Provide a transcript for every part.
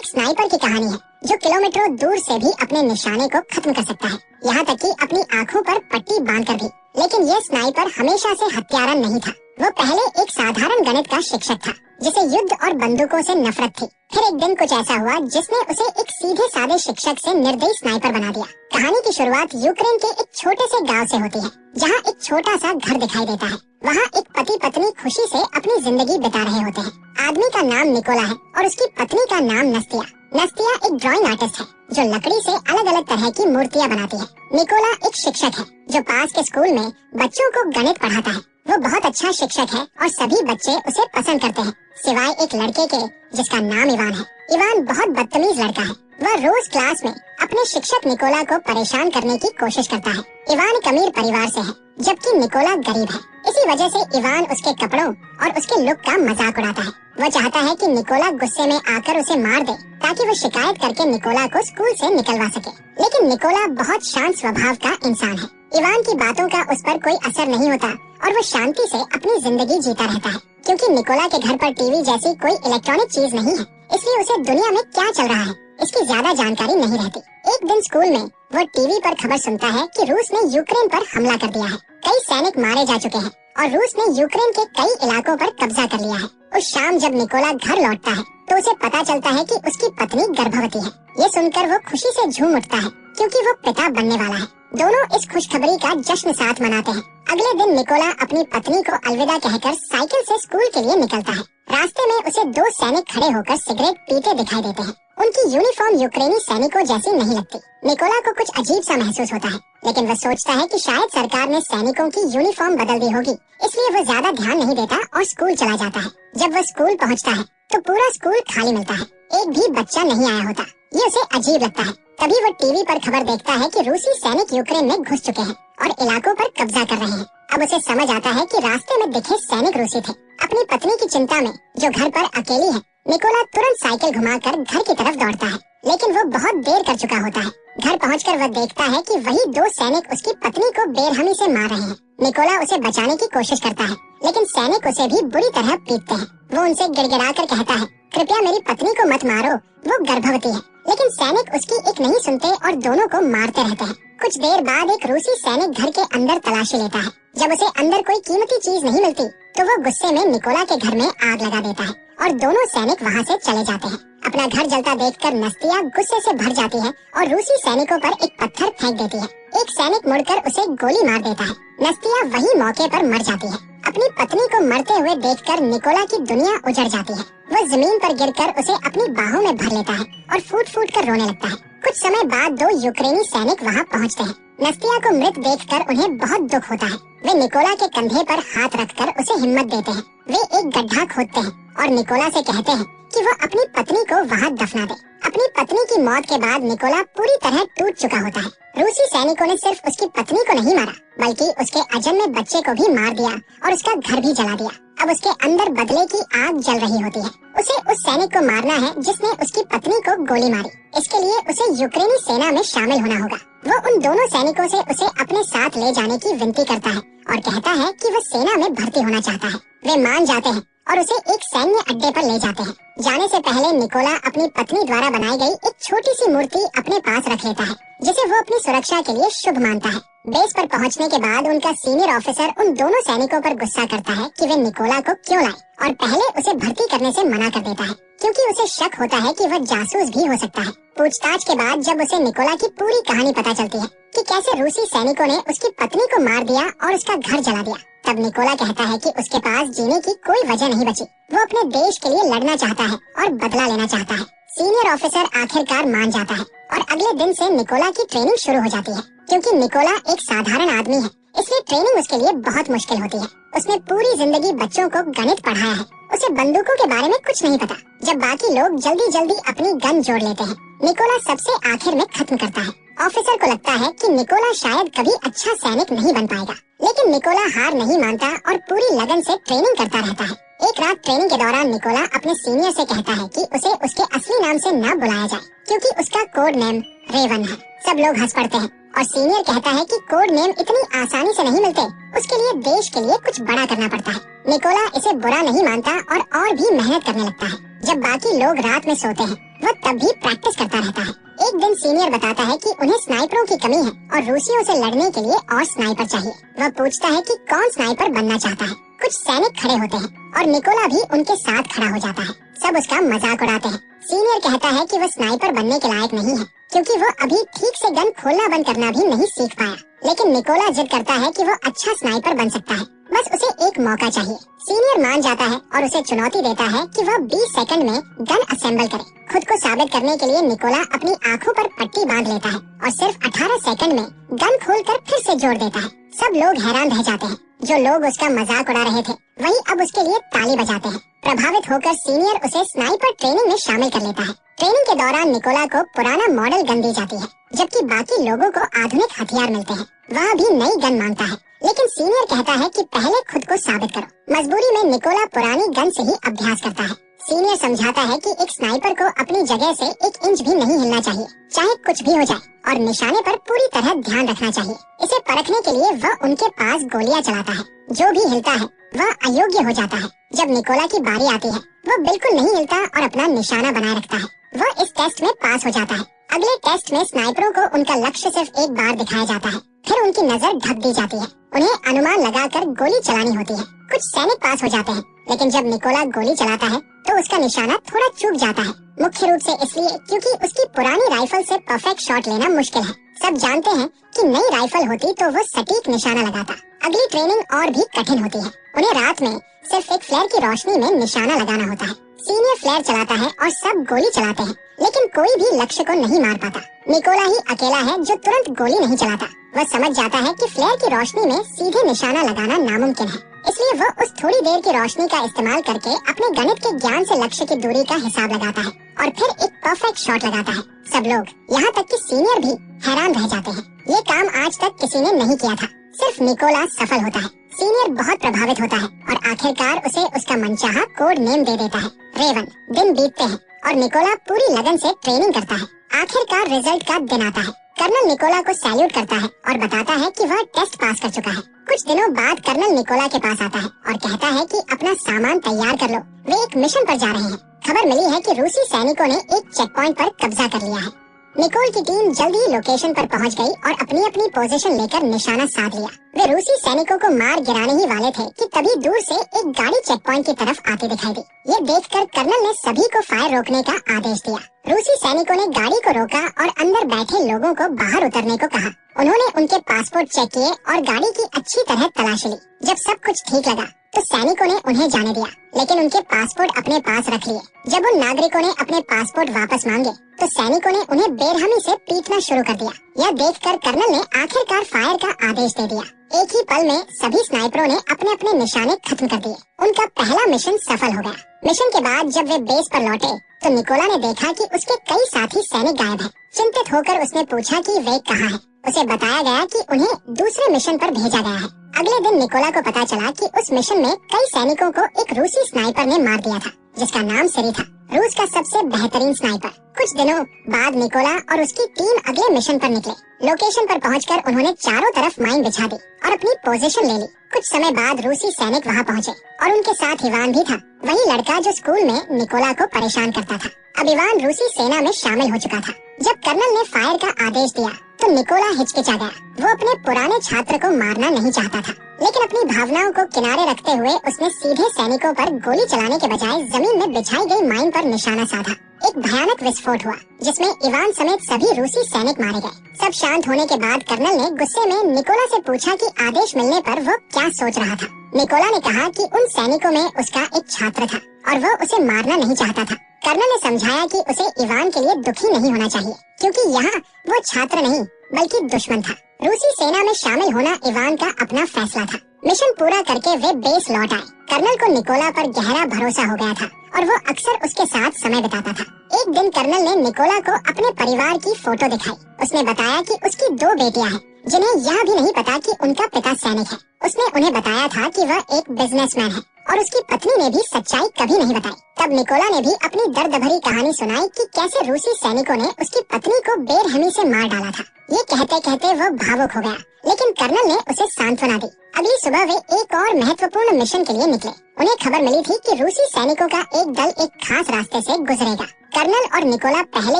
Sniper की कहानी है जो किलोमीटरों दूर से भी अपने निशाने को खत्म कर सकता है, यहाँ तक कि अपनी आंखों पर पट्टी बांधकर भी। लेकिन ये स्नाइपर हमेशा से हत्यारा नहीं था। वो पहले एक साधारण गणित का शिक्षक था जिसे युद्ध और बंदूकों से नफरत थी। फिर एक दिन कुछ ऐसा हुआ जिसने उसे एक सीधे साधे शिक्षक से निर्दयी स्नाइपर बना दिया। कहानी की शुरुआत यूक्रेन के एक छोटे से गांव से होती है, जहां एक छोटा सा घर दिखाई देता है। वहां एक पति पत्नी खुशी से अपनी जिंदगी बिता रहे होते हैं। आदमी का नाम निकोला है और उसकी पत्नी का नाम नस्तिया। नस्तिया एक ड्राइंग आर्टिस्ट है जो लकड़ी से अलग अलग तरह की मूर्तियां बनाती है। निकोला एक शिक्षक है जो पास के स्कूल में बच्चों को गणित पढ़ाता है। वो बहुत अच्छा शिक्षक है और सभी बच्चे उसे पसंद करते हैं, सिवाय एक लड़के के जिसका नाम इवान है। इवान बहुत बदतमीज लड़का है। वह रोज क्लास में अपने शिक्षक निकोला को परेशान करने की कोशिश करता है। इवान एक अमीर परिवार से है, जबकि निकोला गरीब है। इसी वजह से इवान उसके कपड़ों और उसके लुक का मजाक उड़ाता है। वो चाहता है कि निकोला गुस्से में आकर उसे मार दे ताकि वो शिकायत करके निकोला को स्कूल से निकलवा सके। लेकिन निकोला बहुत शांत स्वभाव का इंसान है। इवान की बातों का उस पर कोई असर नहीं होता और वो शांति से अपनी जिंदगी जीता रहता है। क्योंकि निकोला के घर पर टीवी जैसी कोई इलेक्ट्रॉनिक चीज नहीं है, इसलिए उसे दुनिया में क्या चल रहा है इसकी ज्यादा जानकारी नहीं रहती। एक दिन स्कूल में वो टीवी पर खबर सुनता है कि रूस ने यूक्रेन पर हमला कर दिया है। कई सैनिक मारे जा चुके हैं और रूस ने यूक्रेन के कई इलाकों पर कब्जा कर लिया है। उस शाम जब निकोला घर लौटता है तो उसे पता चलता है कि उसकी पत्नी गर्भवती है। ये सुनकर वो खुशी से झूम उठता है क्योंकि वो पिता बनने वाला है। दोनों इस खुशखबरी का जश्न साथ मनाते हैं। अगले दिन निकोला अपनी पत्नी को अलविदा कहकर साइकिल से स्कूल के लिए निकलता है। रास्ते में उसे दो सैनिक खड़े होकर सिगरेट पीते दिखाई देते हैं। उनकी यूनिफॉर्म यूक्रेनी सैनिकों जैसी नहीं लगती। निकोला को कुछ अजीब सा महसूस होता है, लेकिन वह सोचता है कि शायद सरकार ने सैनिकों की यूनिफॉर्म बदल दी होगी, इसलिए वो ज्यादा ध्यान नहीं देता और स्कूल चला जाता है। जब वो स्कूल पहुंचता है तो पूरा स्कूल खाली मिलता है, एक भी बच्चा नहीं आया होता। ये उसे अजीब लगता है। तभी वो टीवी पर खबर देखता है कि रूसी सैनिक यूक्रेन में घुस चुके हैं और इलाकों पर कब्जा कर रहे हैं। अब उसे समझ आता है कि रास्ते में दिखे सैनिक रूसी थे। अपनी पत्नी की चिंता में जो घर पर अकेली है, निकोला तुरंत साइकिल घुमाकर घर की तरफ दौड़ता है, लेकिन वो बहुत देर कर चुका होता है। घर पहुंचकर वह देखता है कि वही दो सैनिक उसकी पत्नी को बेरहमी से मार रहे हैं। निकोला उसे बचाने की कोशिश करता है, लेकिन सैनिक उसे भी बुरी तरह पीटते हैं। वो उनसे गिड़गिड़ाकर कहता है, कृपया मेरी पत्नी को मत मारो, वो गर्भवती है। लेकिन सैनिक उसकी एक नहीं सुनते और दोनों को मारते रहते हैं। कुछ देर बाद एक रूसी सैनिक घर के अंदर तलाशी लेता है। जब उसे अंदर कोई कीमती चीज नहीं मिलती तो वो गुस्से में निकोला के घर में आग लगा देता है और दोनों सैनिक वहाँ से चले जाते हैं। अपना घर जलता देखकर नस्तिया गुस्से से भर जाती है और रूसी सैनिकों पर एक पत्थर फेंक देती है। एक सैनिक मुड़कर उसे गोली मार देता है। नस्तिया वही मौके पर मर जाती है। अपनी पत्नी को मरते हुए देखकर निकोला की दुनिया उजड़ जाती है। वो जमीन पर गिरकर उसे अपनी बाहों में भर लेता है और फूट फूट कर रोने लगता है। कुछ समय बाद दो यूक्रेनी सैनिक वहाँ पहुँचते हैं। नस्तिया को मृत देखकर उन्हें बहुत दुख होता है। वे निकोला के कंधे पर हाथ रखकर उसे हिम्मत देते हैं। वे एक गड्ढा खोदते हैं और निकोला से कहते हैं कि वो अपनी पत्नी को वहाँ दफना दे। अपनी पत्नी की मौत के बाद निकोला पूरी तरह टूट चुका होता है। रूसी सैनिकों ने सिर्फ उसकी पत्नी को नहीं मारा, बल्कि उसके अजन्मे बच्चे को भी मार दिया और उसका घर भी जला दिया। अब उसके अंदर बदले की आग जल रही होती है। उसे उस सैनिक को मारना है जिसने उसकी पत्नी को गोली मारी। इसके लिए उसे यूक्रेनी सेना में शामिल होना होगा। वो उन दोनों सैनिकों से उसे अपने साथ ले जाने की विनती करता है और कहता है कि वो सेना में भर्ती होना चाहता है। वे मान जाते हैं और उसे एक सैन्य अड्डे पर ले जाते हैं। जाने से पहले निकोला अपनी पत्नी द्वारा बनाई गई एक छोटी सी मूर्ति अपने पास रख लेता है, जिसे वो अपनी सुरक्षा के लिए शुभ मानता है। बेस पर पहुंचने के बाद उनका सीनियर ऑफिसर उन दोनों सैनिकों पर गुस्सा करता है कि वे निकोला को क्यों लाए और पहले उसे भर्ती करने से मना कर देता है, क्योंकि उसे शक होता है कि वह जासूस भी हो सकता है। पूछताछ के बाद जब उसे निकोला की पूरी कहानी पता चलती है कि कैसे रूसी सैनिकों ने उसकी पत्नी को मार दिया और उसका घर जला दिया, तब निकोला कहता है कि उसके पास जीने की कोई वजह नहीं बची। वो अपने देश के लिए लड़ना चाहता है और बदला लेना चाहता है। सीनियर ऑफिसर आखिरकार मान जाता है और अगले दिन से निकोला की ट्रेनिंग शुरू हो जाती है। क्योंकि निकोला एक साधारण आदमी है, इसलिए ट्रेनिंग उसके लिए बहुत मुश्किल होती है। उसने पूरी जिंदगी बच्चों को गणित पढ़ाया है। उसे बंदूकों के बारे में कुछ नहीं पता। जब बाकी लोग जल्दी जल्दी अपनी गन जोड़ लेते हैं, निकोला सबसे आखिर में खत्म करता है। ऑफिसर को लगता है कि निकोला शायद कभी अच्छा सैनिक नहीं बन पाएगा, लेकिन निकोला हार नहीं मानता और पूरी लगन से ट्रेनिंग करता रहता है। एक रात ट्रेनिंग के दौरान निकोला अपने सीनियर से कहता है कि उसे उसके असली नाम से न बुलाया जाए, क्योंकि उसका कोड नेम रेवन है। सब लोग हंस पड़ते हैं और सीनियर कहता है कि कोड नेम इतनी आसानी से नहीं मिलते, उसके लिए देश के लिए कुछ बड़ा करना पड़ता है। निकोला इसे बुरा नहीं मानता और भी मेहनत करने लगता है। जब बाकी लोग रात में सोते हैं वो तब भी प्रैक्टिस करता रहता है। एक दिन सीनियर बताता है कि उन्हें स्नाइपरों की कमी है और रूसियों से लड़ने के लिए और स्नाइपर चाहिए। वह पूछता है कि कौन स्नाइपर बनना चाहता है। कुछ सैनिक खड़े होते हैं और निकोला भी उनके साथ खड़ा हो जाता है। सब उसका मजाक उड़ाते हैं। सीनियर कहता है कि वो स्नाइपर बनने के लायक नहीं है क्योंकि वो अभी ठीक से गन खोलना बंद करना भी नहीं सीख पाया। लेकिन निकोला जिद करता है कि वो अच्छा स्नाइपर बन सकता है, बस उसे एक मौका चाहिए। सीनियर मान जाता है और उसे चुनौती देता है कि वह 20 सेकंड में गन असेंबल करे। खुद को साबित करने के लिए निकोला अपनी आंखों पर पट्टी बांध लेता है और सिर्फ 18 सेकंड में गन खोलकर फिर से जोड़ देता है। सब लोग हैरान रह जाते हैं। जो लोग उसका मजाक उड़ा रहे थे वही अब उसके लिए ताली बजाते हैं। प्रभावित होकर सीनियर उसे स्नाइपर ट्रेनिंग में शामिल कर लेता है। ट्रेनिंग के दौरान निकोला को पुराना मॉडल गन दी जाती है जबकि बाकी लोगों को आधुनिक हथियार मिलते हैं। वह भी नई गन मांगता है लेकिन सीनियर कहता है कि पहले खुद को साबित करो। मजबूरी में निकोला पुरानी गन से ही अभ्यास करता है। सीनियर समझाता है कि एक स्नाइपर को अपनी जगह से 1 इंच भी नहीं हिलना चाहिए, चाहे कुछ भी हो जाए, और निशाने पर पूरी तरह ध्यान रखना चाहिए। इसे परखने के लिए वह उनके पास गोलियां चलाता है। जो भी हिलता है वह अयोग्य हो जाता है। जब निकोला की बारी आती है वह बिल्कुल नहीं हिलता और अपना निशाना बनाए रखता है। वह इस टेस्ट में पास हो जाता है। अगले टेस्ट में स्नाइपरों को उनका लक्ष्य सिर्फ एक बार दिखाया जाता है, फिर उनकी नजर ढक दी जाती है। उन्हें अनुमान लगाकर गोली चलानी होती है। कुछ सैनिक पास हो जाते हैं लेकिन जब निकोला गोली चलाता है तो उसका निशाना थोड़ा चूक जाता है, मुख्य रूप से इसलिए क्योंकि उसकी पुरानी राइफल से परफेक्ट शॉट लेना मुश्किल है। सब जानते हैं कि नई राइफल होती तो वो सटीक निशाना लगाता। अगली ट्रेनिंग और भी कठिन होती है। उन्हें रात में सिर्फ एक फ्लेयर की रोशनी में निशाना लगाना होता है। सीनियर फ्लेयर चलाता है और सब गोली चलाते हैं लेकिन कोई भी लक्ष्य को नहीं मार पाता। निकोला ही अकेला है जो तुरंत गोली नहीं चलाता। वह समझ जाता है कि फ्लेयर की रोशनी में सीधे निशाना लगाना नामुमकिन है, इसलिए वह उस थोड़ी देर की रोशनी का इस्तेमाल करके अपने गणित के ज्ञान से लक्ष्य की दूरी का हिसाब लगाता है और फिर एक परफेक्ट शॉट लगाता है। सब लोग, यहाँ तक कि सीनियर भी हैरान रह जाते हैं। ये काम आज तक किसी ने नहीं किया था। सिर्फ निकोला सफल होता है। सीनियर बहुत प्रभावित होता है और आखिरकार उसे उसका मनचाहा कोड नेम दे देता है, रेवन। दिन बीतते हैं और निकोला पूरी लगन से ट्रेनिंग करता है। आखिरकार रिजल्ट का दिन आता है। कर्नल निकोला को सैल्यूट करता है और बताता है कि वह टेस्ट पास कर चुका है। कुछ दिनों बाद कर्नल निकोला के पास आता है और कहता है कि अपना सामान तैयार कर लो, वे एक मिशन पर जा रहे हैं। खबर मिली है कि रूसी सैनिकों ने एक चेक पॉइंट पर कब्जा कर लिया है। निकोल की टीम जल्दी ही लोकेशन पर पहुंच गई और अपनी अपनी पोजीशन लेकर निशाना साध लिया। वे रूसी सैनिकों को मार गिराने ही वाले थे कि तभी दूर से एक गाड़ी चेक पॉइंट की तरफ आती दिखाई दी। ये देखकर कर्नल ने सभी को फायर रोकने का आदेश दिया। रूसी सैनिकों ने गाड़ी को रोका और अंदर बैठे लोगों को बाहर उतरने को कहा। उन्होंने उनके पासपोर्ट चेक किए और गाड़ी की अच्छी तरह तलाशी ली। जब सब कुछ ठीक लगा तो सैनिकों ने उन्हें जाने दिया, लेकिन उनके पासपोर्ट अपने पास रख लिए। जब उन नागरिकों ने अपने पासपोर्ट वापस मांगे तो सैनिकों ने उन्हें बेरहमी से पीटना शुरू कर दिया। यह देखकर कर्नल ने आखिरकार फायर का आदेश दे दिया। एक ही पल में सभी स्नाइपरों ने अपने अपने निशाने खत्म कर दिए। उनका पहला मिशन सफल हो गया। मिशन के बाद जब वे बेस पर लौटे तो निकोला ने देखा कि उसके कई साथी सैनिक गायब हैं। चिंतित होकर उसने पूछा कि वे कहाँ हैं। उसे बताया गया कि उन्हें दूसरे मिशन पर भेजा गया है। अगले दिन निकोला को पता चला कि उस मिशन में कई सैनिकों को एक रूसी स्नाइपर ने मार दिया था जिसका नाम सिरी था, रूस का सबसे बेहतरीन स्नाइपर। कुछ दिनों बाद निकोला और उसकी टीम अगले मिशन पर निकले। लोकेशन पर पहुंचकर उन्होंने चारों तरफ माइन बिछा दी और अपनी पोजीशन ले ली। कुछ समय बाद रूसी सैनिक वहां पहुंचे और उनके साथ इवान भी था, वही लड़का जो स्कूल में निकोला को परेशान करता था। अब इवान रूसी सेना में शामिल हो चुका था। जब कर्नल ने फायर का आदेश दिया तो निकोला हिचकिचा गया। वो अपने पुराने छात्र को मारना नहीं चाहता था, लेकिन अपनी भावनाओं को किनारे रखते हुए उसने सीधे सैनिकों पर गोली चलाने के बजाय जमीन में बिछाई गई माइन पर निशाना साधा। एक भयानक विस्फोट हुआ जिसमें इवान समेत सभी रूसी सैनिक मारे गए। सब शांत होने के बाद कर्नल ने गुस्से में निकोला से पूछा कि आदेश मिलने पर वो क्या सोच रहा था। निकोला ने कहा कि उन सैनिकों में उसका एक छात्र था और वो उसे मारना नहीं चाहता था। कर्नल ने समझाया कि उसे इवान के लिए दुखी नहीं होना चाहिए क्योंकि यहाँ वो छात्र नहीं बल्कि दुश्मन था। रूसी सेना में शामिल होना इवान का अपना फैसला था। मिशन पूरा करके वे बेस लौट आए। कर्नल को निकोला पर गहरा भरोसा हो गया था और वो अक्सर उसके साथ समय बिताता था। एक दिन कर्नल ने निकोला को अपने परिवार की फोटो दिखाई। उसने बताया कि उसकी 2 बेटियां हैं जिन्हें यह भी नहीं पता कि उनका पिता सैनिक है। उसने उन्हें बताया था कि वह एक बिजनेसमैन है और उसकी पत्नी ने भी सच्चाई कभी नहीं बताई। तब निकोला ने भी अपनी दर्द भरी कहानी सुनाई कि कैसे रूसी सैनिकों ने उसकी पत्नी को बेरहमी से मार डाला था। ये कहते कहते वो भावुक हो गया, लेकिन कर्नल ने उसे सांत्वना दी। अगली सुबह वे एक और महत्वपूर्ण मिशन के लिए निकले। उन्हें खबर मिली थी कि रूसी सैनिकों का एक दल एक खास रास्ते से गुजरेगा। कर्नल और निकोला पहले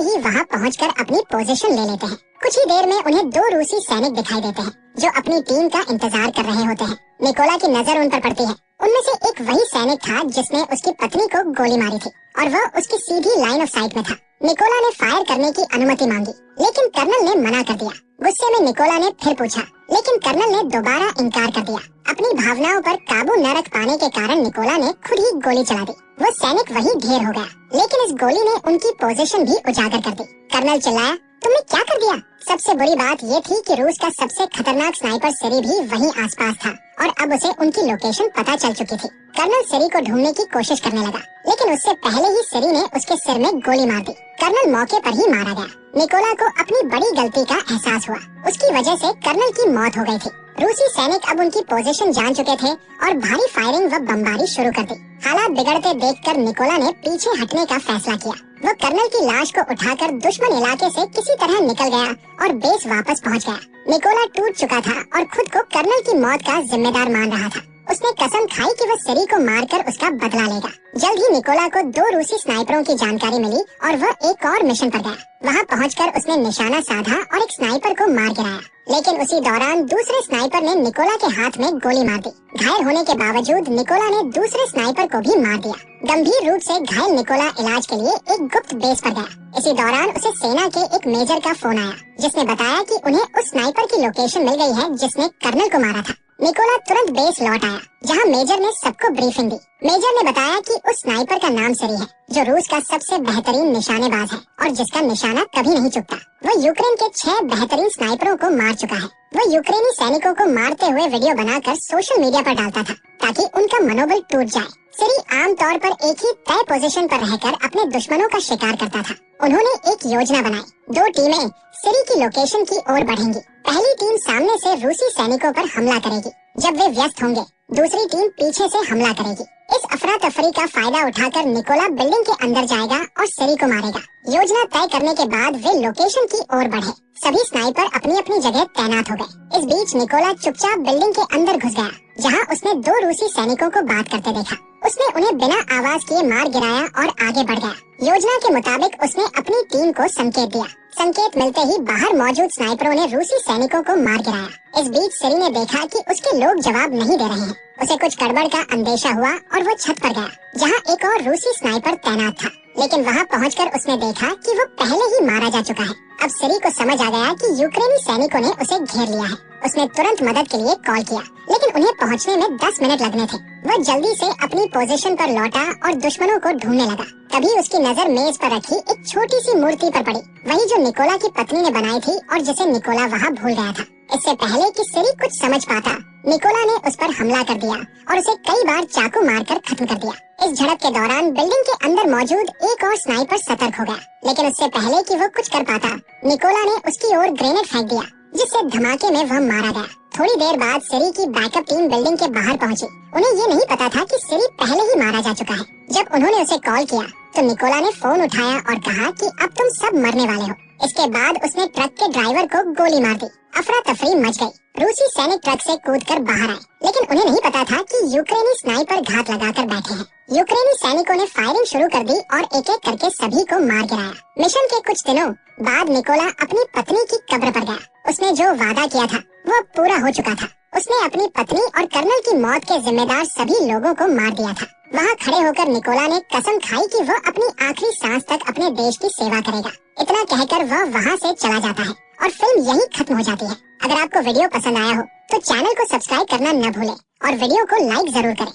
ही वहाँ पहुंचकर अपनी पोजीशन ले लेते हैं। कुछ ही देर में उन्हें 2 रूसी सैनिक दिखाई देते हैं जो अपनी टीम का इंतजार कर रहे होते हैं। निकोला की नजर उन पर पड़ती है। उनमें से एक वही सैनिक था जिसने उसकी पत्नी को गोली मारी थी और वह उसकी सीधी लाइन ऑफ साइट में था। निकोला ने फायर करने की अनुमति मांगी, लेकिन कर्नल ने मना कर दिया। गुस्से में निकोला ने फिर पूछा, लेकिन कर्नल ने दोबारा इनकार कर दिया। अपनी भावनाओं पर काबू न रख पाने के कारण निकोला ने खुद ही गोली चला दी। वो सैनिक वही ढेर हो गया, लेकिन इस गोली ने उनकी पोजीशन भी उजागर कर दी। कर्नल चिल्लाया, तुमने क्या कर दिया? सबसे बुरी बात ये थी कि रूस का सबसे खतरनाक स्नाइपर सिरी भी वहीं आसपास था और अब उसे उनकी लोकेशन पता चल चुकी थी। कर्नल सिरी को ढूंढने की कोशिश करने लगा, लेकिन उससे पहले ही सिरी ने उसके सिर में गोली मार दी। कर्नल मौके पर ही मारा गया। निकोला को अपनी बड़ी गलती का एहसास हुआ। उसकी वजह से कर्नल की मौत हो गई थी। रूसी सैनिक अब उनकी पोजीशन जान चुके थे और भारी फायरिंग व बमबारी शुरू कर दी। हालात बिगड़ते देखकर निकोला ने पीछे हटने का फैसला किया। वो कर्नल की लाश को उठाकर दुश्मन इलाके से किसी तरह निकल गया और बेस वापस पहुंच गया। निकोला टूट चुका था और खुद को कर्नल की मौत का जिम्मेदार मान रहा था। उसने कसम खाई कि वह सिरी को मारकर उसका बदला लेगा। जल्द ही निकोला को 2 रूसी स्नाइपरों की जानकारी मिली और वह एक और मिशन पर गया। वहां पहुंचकर उसने निशाना साधा और एक स्नाइपर को मार गिराया, लेकिन उसी दौरान दूसरे स्नाइपर ने निकोला के हाथ में गोली मार दी। घायल होने के बावजूद निकोला ने दूसरे स्नाइपर को भी मार दिया। गंभीर रूप से घायल निकोला इलाज के लिए एक गुप्त बेस पर गया। इसी दौरान उसे सेना के एक मेजर का फोन आया, जिसने बताया कि उन्हें उस स्नाइपर की लोकेशन मिल गई है जिसने कर्नल को मारा था। निकोला तुरंत बेस लौट आया, जहां मेजर ने सबको ब्रीफिंग दी। मेजर ने बताया कि उस स्नाइपर का नाम सिरी है, जो रूस का सबसे बेहतरीन निशानेबाज है और जिसका निशाना कभी नहीं चुकता। वो यूक्रेन के 6 बेहतरीन स्नाइपरों को मार चुका है। वो यूक्रेनी सैनिकों को मारते हुए वीडियो बनाकर सोशल मीडिया पर डालता था ताकि उनका मनोबल टूट जाए। सिरी आमतौर पर एक ही तय पोजीशन पर रहकर अपने दुश्मनों का शिकार करता था। उन्होंने एक योजना बनाई। 2 टीमें सिरी की लोकेशन की ओर बढ़ेंगी। पहली टीम सामने से रूसी सैनिकों पर हमला करेगी। जब वे व्यस्त होंगे, दूसरी टीम पीछे से हमला करेगी। इस अफरा तफरी का फायदा उठाकर निकोला बिल्डिंग के अंदर जाएगा और सिरी को मारेगा। योजना तय करने के बाद वे लोकेशन की ओर बढ़े। सभी स्नाइपर अपनी अपनी जगह तैनात हो गए। इस बीच निकोला चुपचाप बिल्डिंग के अंदर घुस गया, जहां उसने 2 रूसी सैनिकों को बात करते देखा। उसने उन्हें बिना आवाज किए मार गिराया और आगे बढ़ गया। योजना के मुताबिक उसने अपनी टीम को संकेत दिया। संकेत मिलते ही बाहर मौजूद स्नाइपरों ने रूसी सैनिकों को मार गिराया। इस बीच सिरी ने देखा कि उसके लोग जवाब नहीं दे रहे हैं। उसे कुछ गड़बड़ का अंदेशा हुआ और वो छत पर गया, जहां एक और रूसी स्नाइपर तैनात था। लेकिन वहां पहुंचकर उसने देखा कि वो पहले ही मारा जा चुका है। अब सिरी को समझ आ गया कि यूक्रेनी सैनिकों ने उसे घेर लिया है। उसने तुरंत मदद के लिए कॉल किया, लेकिन उन्हें पहुंचने में 10 मिनट लगने थे। वो जल्दी से अपनी पोजीशन पर लौटा और दुश्मनों को ढूंढने लगा। तभी उसकी नजर मेज पर रखी एक छोटी सी मूर्ति पर पड़ी, वही जो निकोला की पत्नी ने बनाई थी और जिसे निकोला वहाँ भूल गया था। इससे पहले कि सिरी कुछ समझ पाता, निकोला ने उस पर हमला कर दिया और उसे कई बार चाकू मारकर खत्म कर दिया। इस झड़प के दौरान बिल्डिंग के अंदर मौजूद एक और स्नाइपर सतर्क हो गया, लेकिन उससे पहले कि वो कुछ कर पाता, निकोला ने उसकी ओर ग्रेनेड फेंक दिया, जिससे धमाके में वह मारा गया। थोड़ी देर बाद सिरी की बैकअप टीम बिल्डिंग के बाहर पहुंची। उन्हें ये नहीं पता था कि सिरी पहले ही मारा जा चुका है। जब उन्होंने उसे कॉल किया तो निकोला ने फोन उठाया और कहा कि अब तुम सब मरने वाले हो। इसके बाद उसने ट्रक के ड्राइवर को गोली मार दी। अफरा तफरी मच गई। रूसी सैनिक ट्रक से कूदकर बाहर आए, लेकिन उन्हें नहीं पता था कि यूक्रेनी स्नाइपर घात लगाकर बैठे हैं। यूक्रेनी सैनिकों ने फायरिंग शुरू कर दी और एक एक करके सभी को मार गिराया। मिशन के कुछ दिनों बाद निकोला अपनी पत्नी की कब्र पर गया। उसने जो वादा किया था वो पूरा हो चुका था। उसने अपनी पत्नी और कर्नल की मौत के जिम्मेदार सभी लोगों को मार दिया था। वहाँ खड़े होकर निकोला ने कसम खाई कि वह अपनी आखिरी सांस तक अपने देश की सेवा करेगा। इतना कहकर वह वहाँ से चला जाता है और फिल्म यहीं खत्म हो जाती है। अगर आपको वीडियो पसंद आया हो तो चैनल को सब्सक्राइब करना न भूलें और वीडियो को लाइक जरूर करें।